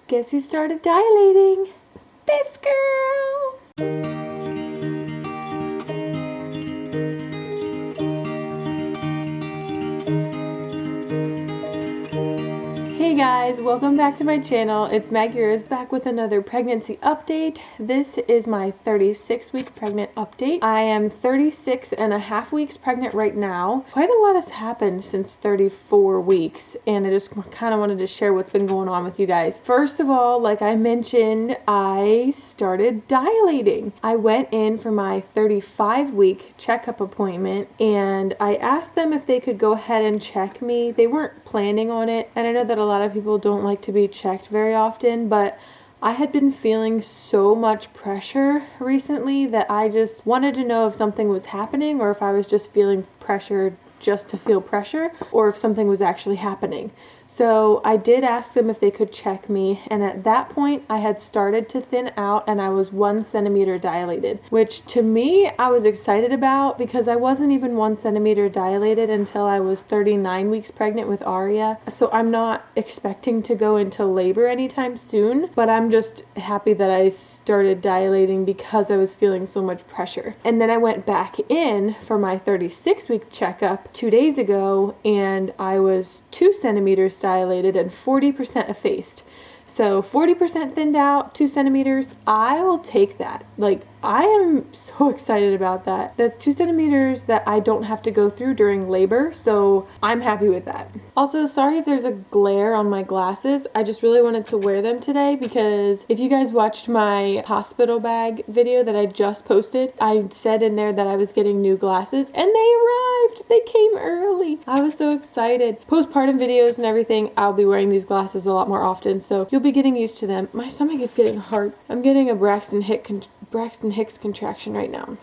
Guess who started dilating? This girl! Hey guys, welcome back to my channel. It's Maggie back with another pregnancy update. This is my 36-week pregnant update. I am 36 and a half weeks pregnant right now. Quite a lot has happened since 34 weeks, and I just kind of wanted to share what's been going on with you guys. First of all, like I mentioned, I started dilating. I went in for my 35-week checkup appointment, and I asked them if they could go ahead and check me. They weren't planning on it, and I know that a lot of people don't like to be checked very often, but I had been feeling so much pressure recently that I just wanted to know if something was happening or if I was just feeling pressure just to feel pressure or if something was actually happening. So I did ask them if they could check me, and at that point I had started to thin out and I was 1 centimeter dilated, which to me I was excited about because I wasn't even 1 centimeter dilated until I was 39 weeks pregnant with Aria. So I'm not expecting to go into labor anytime soon, but I'm just happy that I started dilating because I was feeling so much pressure. And then I went back in for my 36-week checkup 2 days ago, and I was 2 centimeters dilated and 40% effaced. So 40% thinned out, 2 centimeters, I will take that. Like, I am so excited about that. That's 2 centimeters that I don't have to go through during labor, so I'm happy with that. Also, sorry if there's a glare on my glasses. I just really wanted to wear them today because if you guys watched my hospital bag video that I just posted, I said in there that I was getting new glasses, and they arrived! They came early! I was so excited. Postpartum videos and everything, I'll be wearing these glasses a lot more often, so you'll be getting used to them. My stomach is getting hard. I'm getting a Braxton Hicks contraction right now.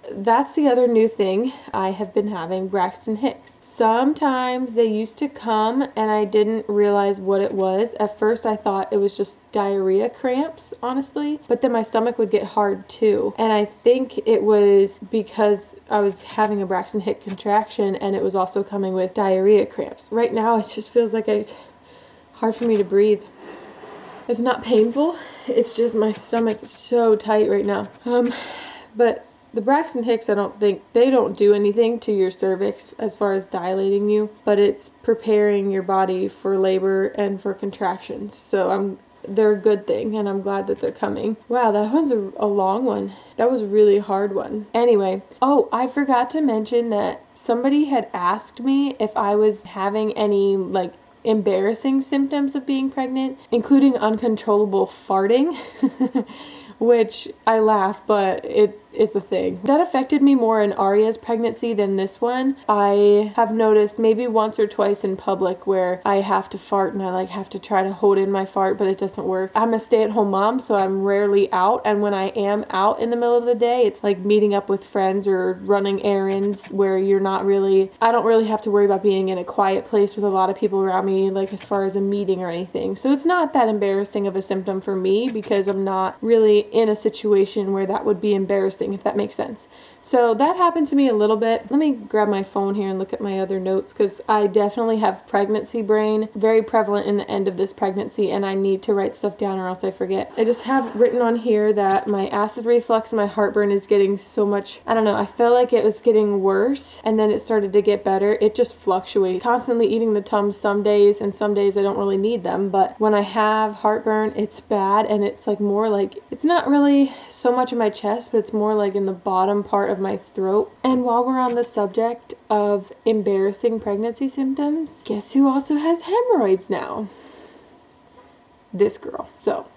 That's the other new thing I have been having, Braxton Hicks. Sometimes they used to come and I didn't realize what it was. At first I thought it was just diarrhea cramps, honestly, but then my stomach would get hard too. And I think it was because I was having a Braxton Hicks contraction and it was also coming with diarrhea cramps. Right now it just feels like it's hard for me to breathe. It's not painful, it's just my stomach is so tight right now. But the Braxton Hicks, I don't think, they don't do anything to your cervix as far as dilating you, but it's preparing your body for labor and for contractions. So they're a good thing, and I'm glad that they're coming. Wow, that one's a long one. That was a really hard one. Anyway, oh, I forgot to mention that somebody had asked me if I was having any, like, embarrassing symptoms of being pregnant, including uncontrollable farting, which I laugh, but it's a thing. That affected me more in Aria's pregnancy than this one. I have noticed maybe once or twice in public where I have to fart and I have to try to hold in my fart, but it doesn't work. I'm a stay-at-home mom, so I'm rarely out, and when I am out in the middle of the day, it's like meeting up with friends or running errands where I don't really have to worry about being in a quiet place with a lot of people around me, like as far as a meeting or anything. So it's not that embarrassing of a symptom for me because I'm not really in a situation where that would be embarrassing, if that makes sense. So that happened to me a little bit. Let me grab my phone here and look at my other notes because I definitely have pregnancy brain, very prevalent in the end of this pregnancy, and I need to write stuff down or else I forget. I just have written on here that my acid reflux and my heartburn is getting so much, I don't know, I felt like it was getting worse and then it started to get better. It just fluctuates. Constantly eating the Tums some days, and some days I don't really need them, but when I have heartburn, it's bad, and it's like more like, it's not really so much in my chest, but it's more like in the bottom part of my throat. And while we're on the subject of embarrassing pregnancy symptoms, guess who also has hemorrhoids now? This girl. So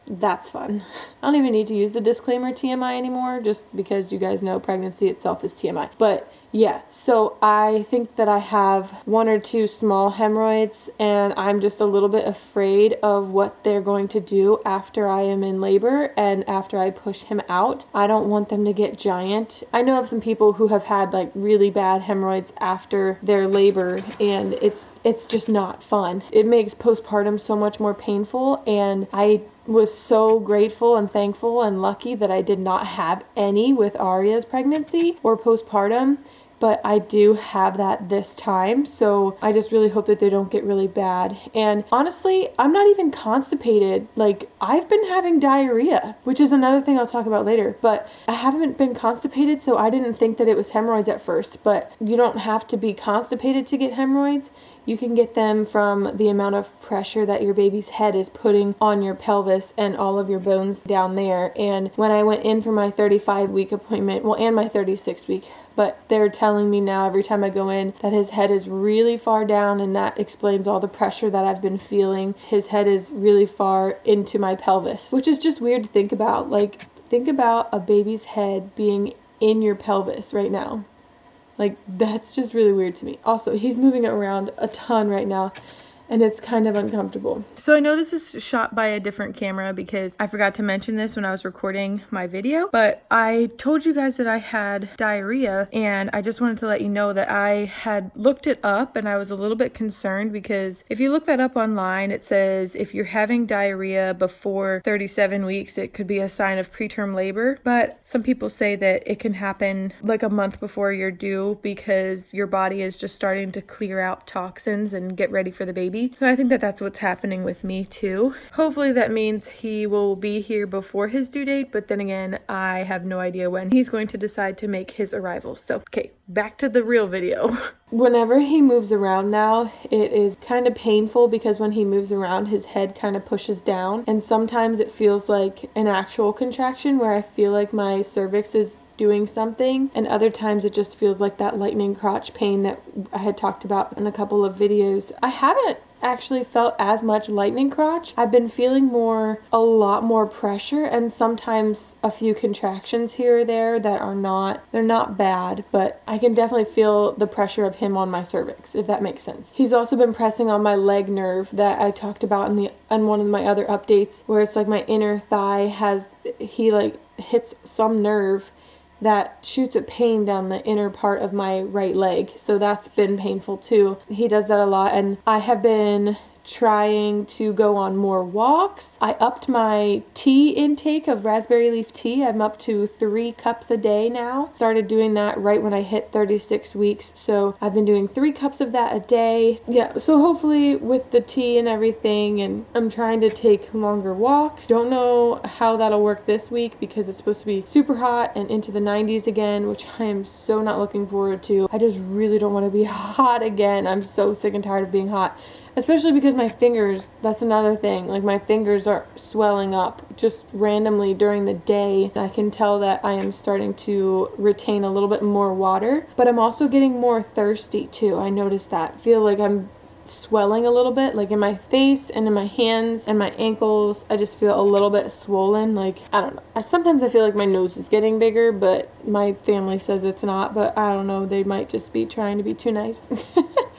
that's fun. I don't even need to use the disclaimer TMI anymore, just because you guys know pregnancy itself is TMI. But yeah, so I think that I have 1 or 2 small hemorrhoids, and I'm just a little bit afraid of what they're going to do after I am in labor and after I push him out. I don't want them to get giant. I know of some people who have had like really bad hemorrhoids after their labor, and it's just not fun. It makes postpartum so much more painful, and I was so grateful and thankful and lucky that I did not have any with Aria's pregnancy or postpartum, but I do have that this time, so I just really hope that they don't get really bad. And honestly, I'm not even constipated. Like, I've been having diarrhea, which is another thing I'll talk about later, but I haven't been constipated, so I didn't think that it was hemorrhoids at first. But you don't have to be constipated to get hemorrhoids. You can get them from the amount of pressure that your baby's head is putting on your pelvis and all of your bones down there. And when I went in for my 35-week appointment, well, and my 36-week, but they're telling me now every time I go in that his head is really far down, and that explains all the pressure that I've been feeling. His head is really far into my pelvis, which is just weird to think about. Like, think about a baby's head being in your pelvis right now. Like, that's just really weird to me. Also, he's moving around a ton right now, and it's kind of uncomfortable. So I know this is shot by a different camera because I forgot to mention this when I was recording my video, but I told you guys that I had diarrhea, and I just wanted to let you know that I had looked it up, and I was a little bit concerned because if you look that up online, it says if you're having diarrhea before 37 weeks, it could be a sign of preterm labor, but some people say that it can happen like a month before you're due because your body is just starting to clear out toxins and get ready for the baby. So I think that that's what's happening with me too. Hopefully that means he will be here before his due date, but then again, I have no idea when he's going to decide to make his arrival. So, okay, back to the real video. Whenever he moves around now, it is kind of painful because when he moves around, his head kind of pushes down, and sometimes it feels like an actual contraction where I feel like my cervix is doing something, and other times it just feels like that lightning crotch pain that I had talked about in a couple of videos. I haven't actually felt as much lightning crotch. I've been feeling a lot more pressure, and sometimes a few contractions here or there that they're not bad, but I can definitely feel the pressure of him on my cervix, if that makes sense. He's also been pressing on my leg nerve that I talked about in one of my other updates, where it's like my inner thigh he like hits some nerve that shoots a pain down the inner part of my right leg. So that's been painful too. He does that a lot, and I have been trying to go on more walks. I upped my tea intake of raspberry leaf tea. I'm up to 3 cups a day now. Started doing that right when I hit 36 weeks. So I've been doing 3 cups of that a day. Yeah, so hopefully with the tea and everything, and I'm trying to take longer walks. Don't know how that'll work this week because it's supposed to be super hot and into the 90s again, which I am so not looking forward to. I just really don't want to be hot again. I'm so sick and tired of being hot. Especially because my fingers, that's another thing, like my fingers are swelling up just randomly during the day. I can tell that I am starting to retain a little bit more water, but I'm also getting more thirsty too. I noticed that. Feel like I'm swelling a little bit, like in my face and in my hands and my ankles. I just feel a little bit swollen. Like, I don't know. Sometimes I feel like my nose is getting bigger, but my family says it's not, but I don't know. They might just be trying to be too nice.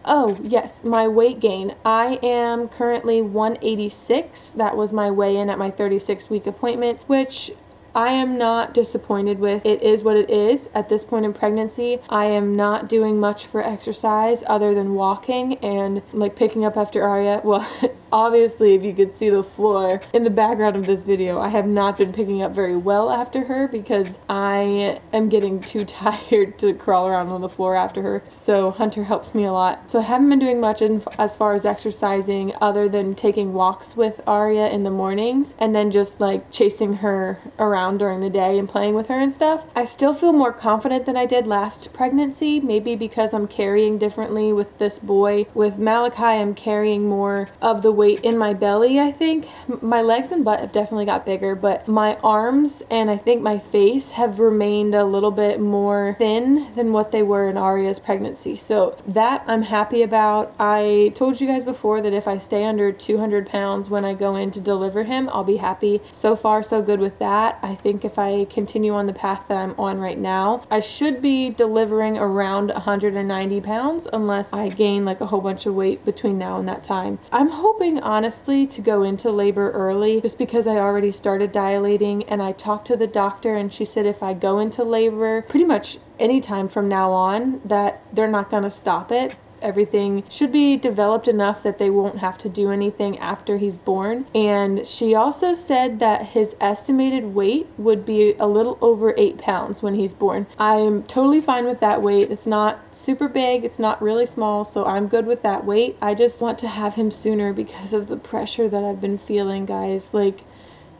Oh, yes, my weight gain. I am currently 186. That was my weigh-in at my 36-week appointment, which I am not disappointed with. It is what it is at this point in pregnancy. I am not doing much for exercise other than walking and like picking up after Arya. Well, obviously if you could see the floor in the background of this video, I have not been picking up very well after her because I am getting too tired to crawl around on the floor after her. So Hunter helps me a lot. So I haven't been doing much as far as exercising other than taking walks with Arya in the mornings and then just like chasing her around during the day and playing with her and stuff. I still feel more confident than I did last pregnancy, maybe because I'm carrying differently with this boy. With Malachi, I'm carrying more of the weight in my belly, I think. My legs and butt have definitely got bigger, but my arms and I think my face have remained a little bit more thin than what they were in Arya's pregnancy. So that I'm happy about. I told you guys before that if I stay under 200 pounds when I go in to deliver him, I'll be happy. So far, so good with that. I think if I continue on the path that I'm on right now, I should be delivering around 190 pounds unless I gain like a whole bunch of weight between now and that time. I'm hoping honestly to go into labor early just because I already started dilating, and I talked to the doctor and she said if I go into labor pretty much anytime from now on that they're not going to stop it everything should be developed enough that they won't have to do anything after he's born. And she also said that his estimated weight would be a little over 8 pounds when he's born. I'm totally fine with that weight. It's not super big, it's not really small, so I'm good with that weight. I just want to have him sooner because of the pressure that I've been feeling, guys. Like,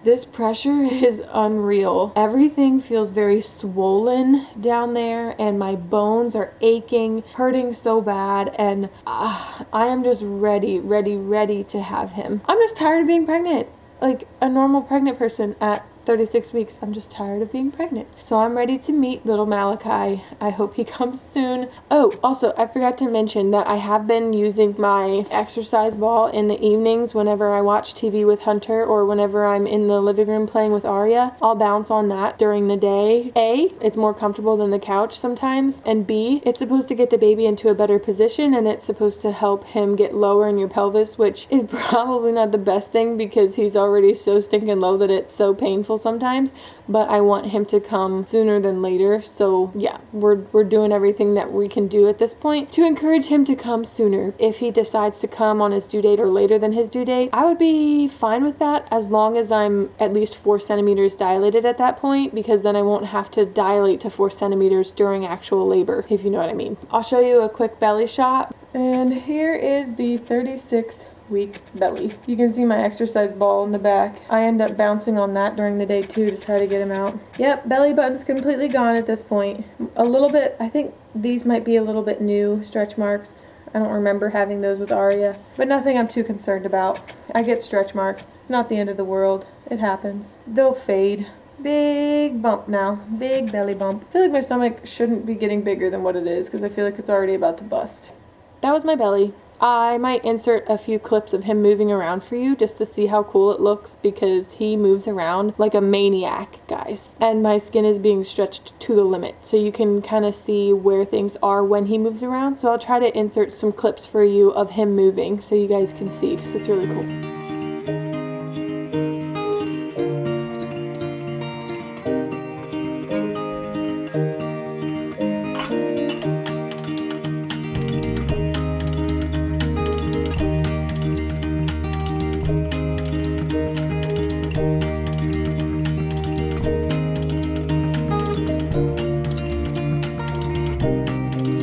this pressure is unreal. Everything feels very swollen down there, and my bones are aching, hurting so bad, and I am just ready to have him. I'm just tired of being pregnant. Like a normal pregnant person at 36 weeks. I'm just tired of being pregnant. So I'm ready to meet little Malachi. I hope he comes soon. Oh, also, I forgot to mention that I have been using my exercise ball in the evenings whenever I watch TV with Hunter or whenever I'm in the living room playing with Arya. I'll bounce on that during the day. A, it's more comfortable than the couch sometimes. And B, it's supposed to get the baby into a better position, and it's supposed to help him get lower in your pelvis, which is probably not the best thing because he's already so stinking low that it's so painful sometimes, but I want him to come sooner than later. So yeah, we're doing everything that we can do at this point to encourage him to come sooner. If he decides to come on his due date or later than his due date, I would be fine with that as long as I'm at least 4 centimeters dilated at that point, because then I won't have to dilate to 4 centimeters during actual labor, if you know what I mean. I'll show you a quick belly shot, and here is the 36-week belly. You can see my exercise ball in the back. I end up bouncing on that during the day too to try to get him out. Yep, belly button's completely gone at this point. A little bit, I think these might be a little bit new stretch marks. I don't remember having those with Arya, but nothing I'm too concerned about. I get stretch marks. It's not the end of the world. It happens. They'll fade. Big bump now. Big belly bump. I feel like my stomach shouldn't be getting bigger than what it is because I feel like it's already about to bust. That was my belly. I might insert a few clips of him moving around for you just to see how cool it looks, because he moves around like a maniac, guys. And my skin is being stretched to the limit, so you can kind of see where things are when he moves around. So I'll try to insert some clips for you of him moving so you guys can see, because it's really cool.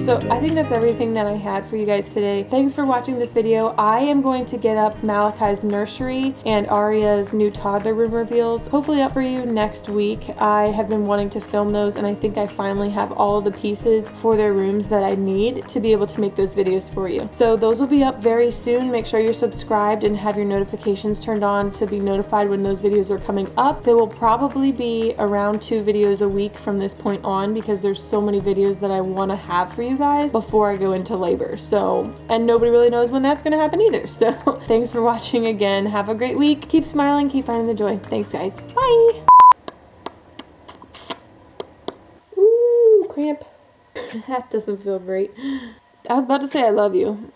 So I think that's everything that I had for you guys today. Thanks for watching this video. I am going to get up Malachi's nursery and Arya's new toddler room reveals, hopefully up for you next week. I have been wanting to film those, and I think I finally have all of the pieces for their rooms that I need to be able to make those videos for you. So those will be up very soon. Make sure you're subscribed and have your notifications turned on to be notified when those videos are coming up. There will probably be around 2 videos a week from this point on, because there's so many videos that I want to have for you guys before I go into labor. So, and nobody really knows when that's gonna happen either. So thanks for watching again. Have a great week. Keep smiling, keep finding the joy. Thanks, guys. Bye. Ooh, cramp. That doesn't feel great. I was about to say I love you.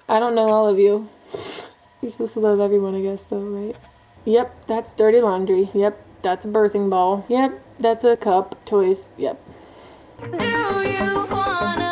I don't know all of you. You're supposed to love everyone, I guess, though, right? Yep, that's dirty laundry. Yep, that's a birthing ball. Yep, that's a cup. Toys. Yep. Do you wanna